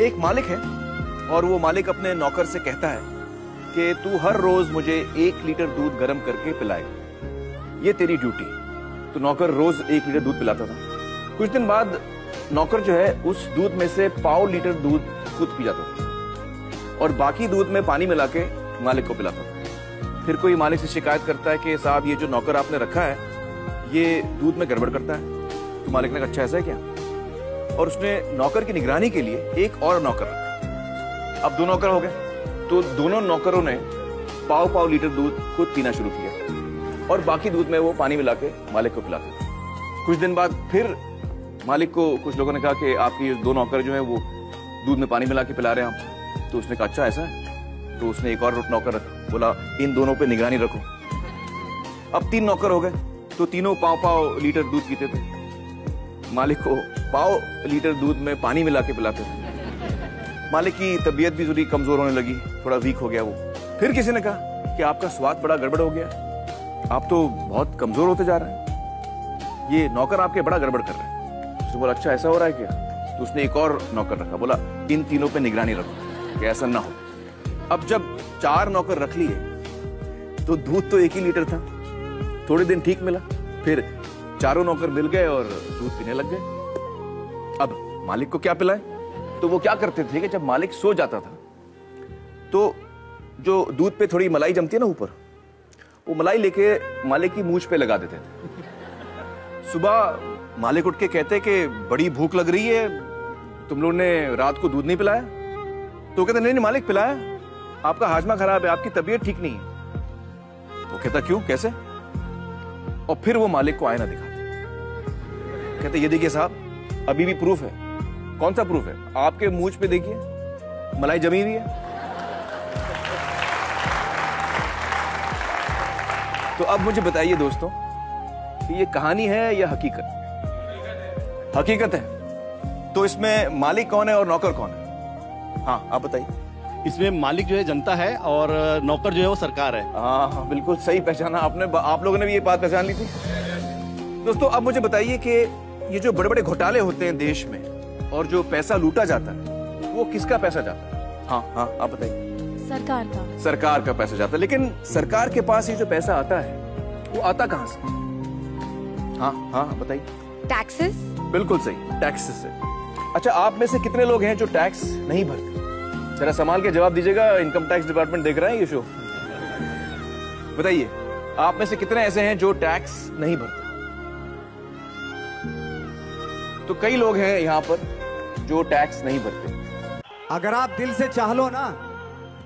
एक मालिक है और वो मालिक अपने नौकर से कहता है कि तू हर रोज मुझे 1 लीटर दूध गर्म करके पिलाएगा, ये तेरी ड्यूटी। तो नौकर रोज 1 लीटर दूध पिलाता था। कुछ दिन बाद नौकर जो है उस दूध में से 1/4 लीटर दूध खुद पी जाता था और बाकी दूध में पानी मिला के मालिक को पिलाता था। फिर कोई मालिक से शिकायत करता है कि साहब ये जो नौकर आपने रखा है ये दूध में गड़बड़ करता है। तो मालिक ने कहा अच्छा ऐसा है क्या? और उसने नौकर की निगरानी के लिए एक और नौकर रखा। अब 2 नौकर हो गए, तो दोनों नौकरों ने 1/4 लीटर दूध खुद पीना शुरू किया और बाकी दूध में वो पानी मिला के मालिक को पिलाते थे। कुछ दिन बाद फिर मालिक को कुछ लोगों ने कहा कि आपके ये 2 नौकर जो हैं वो दूध में पानी मिला के पिला रहे हैं हम। तो उसने कहा अच्छा ऐसा है? तो उसने एक और नौकर रखा, बोला इन दोनों पे निगरानी रखो। अब 3 नौकर हो गए, तो तीनों 1/4 लीटर दूध पीते थे। मालिक को 1/4 लीटर दूध में पानी मिला के पिलाते थे। मालिक की तबीयत भी थोड़ी कमजोर होने लगी, थोड़ा वीक हो गया वो। फिर किसी ने कहा कि आपका स्वाद बड़ा गड़बड़ हो गया, आप तो बहुत कमजोर होते जा रहे हैं, ये नौकर आपके बड़ा गड़बड़ कर रहे हैं। उसने बोला अच्छा ऐसा हो रहा है क्या? तो उसने एक और नौकर रखा, बोला इन तीनों पे निगरानी रखो कि ऐसा ना हो। अब जब 4 नौकर रख लिए तो दूध तो 1 ही लीटर था। थोड़े दिन ठीक मिला, फिर चारों नौकर मिल गए और दूध पीने लग गए। अब मालिक को क्या पिलाए? तो वो क्या करते थे कि जब मालिक सो जाता था तो जो दूध पे थोड़ी मलाई जमती है ना ऊपर, वो मलाई लेके मालिक की मूंछ पे लगा देते थे। सुबह मालिक उठ के कहते कि बड़ी भूख लग रही है, तुम लोगों ने रात को दूध नहीं पिलाया? तो कहते नहीं मालिक पिलाया, आपका हाजमा खराब है, आपकी तबीयत ठीक नहीं है। वो कहता क्यों, कैसे? और फिर वो मालिक को आईना दिखाते, कहते ये देखिए साहब अभी भी प्रूफ है। कौन सा प्रूफ है? आपके मूंछ पे देखिए मलाई जमी हुई है। तो अब मुझे बताइए दोस्तों कि ये कहानी है या हकीकत? हकीकत है। तो इसमें मालिक कौन है और नौकर कौन है? हाँ आप बताइए। इसमें मालिक जो है जनता है और नौकर जो है वो सरकार है। हाँ बिल्कुल सही पहचाना आपने। आप लोगों ने भी ये बात पहचान ली थी। दोस्तों अब मुझे बताइए कि ये जो बड़े बड़े घोटाले होते हैं देश में और जो पैसा लूटा जाता है वो किसका पैसा जाता है? हाँ हाँ आप बताइए। सरकार का। सरकार का पैसा जाता है। लेकिन सरकार के पास ये जो पैसा आता है वो आता कहाँ से? हाँ हाँ बताइए। टैक्सेस। बिल्कुल सही, टैक्सेस से। अच्छा आप में से कितने लोग हैं जो टैक्स नहीं भरते? जरा संभाल के जवाब दीजिएगा, इनकम टैक्स डिपार्टमेंट देख रहा है ये शो। बताइए आप में से कितने ऐसे हैं जो टैक्स नहीं भरते? तो कई लोग हैं यहाँ पर जो टैक्स नहीं भरते। अगर आप दिल से चाह लो ना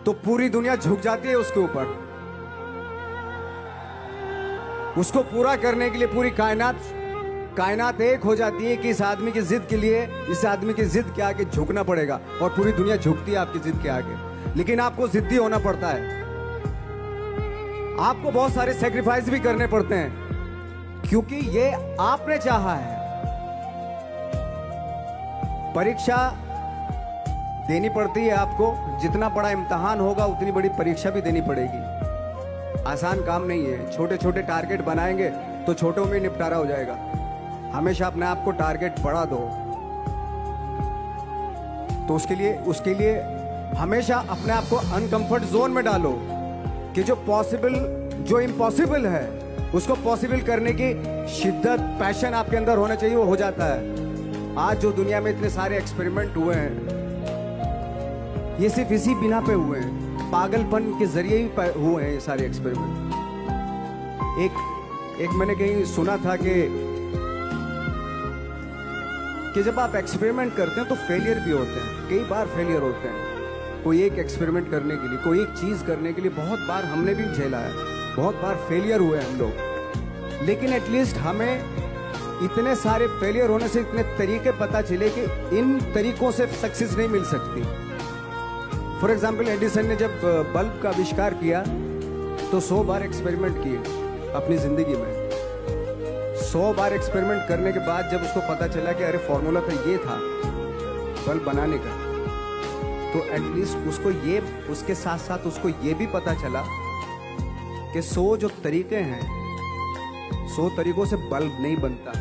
तो पूरी दुनिया झुक जाती है उसके ऊपर। उसको पूरा करने के लिए पूरी कायनात एक हो जाती है कि इस आदमी की जिद के लिए, इस आदमी की जिद के आगे झुकना पड़ेगा। और पूरी दुनिया झुकती है आपकी जिद के आगे, लेकिन आपको जिद्दी होना पड़ता है। आपको बहुत सारे सेक्रीफाइस भी करने पड़ते हैं क्योंकि ये आपने चाहा है। परीक्षा देनी पड़ती है आपको, जितना बड़ा इम्तिहान होगा उतनी बड़ी परीक्षा भी देनी पड़ेगी। आसान काम नहीं है। छोटे छोटे टारगेट बनाएंगे तो छोटों में निपटारा हो जाएगा। हमेशा अपने आप को टारगेट बढ़ा दो। तो उसके लिए हमेशा अपने आप को अनकंफर्ट जोन में डालो कि जो इम्पॉसिबल है उसको पॉसिबल करने की शिद्दत, पैशन आपके अंदर होना चाहिए, वो हो जाता है। आज जो दुनिया में इतने सारे एक्सपेरिमेंट हुए हैं ये सिर्फ इसी बिना पे हुए हैं, पागलपन के जरिए ही हुए हैं ये सारे एक्सपेरिमेंट। एक मैंने कहीं सुना था कि जब आप एक्सपेरिमेंट करते हैं तो फेलियर भी होते हैं, कई बार फेलियर होते हैं। कोई एक एक्सपेरिमेंट करने के लिए, कोई एक चीज करने के लिए बहुत बार हमने भी झेला है, बहुत बार फेलियर हुए हम लोग। लेकिन एटलीस्ट हमें इतने सारे फेलियर होने से इतने तरीके पता चले कि इन तरीकों से सक्सेस नहीं मिल सकती। फॉर एग्जाम्पल एडिसन ने जब बल्ब का आविष्कार किया तो 100 बार एक्सपेरिमेंट किए अपनी जिंदगी में। 100 बार एक्सपेरिमेंट करने के बाद जब उसको पता चला कि अरे फॉर्मूला तो ये था बल्ब बनाने का, तो एटलीस्ट उसको ये, उसके साथ साथ उसको ये भी पता चला कि 100 जो तरीके हैं, 100 तरीकों से बल्ब नहीं बनता,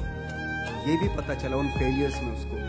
ये भी पता चला उन फेलियर्स में उसको।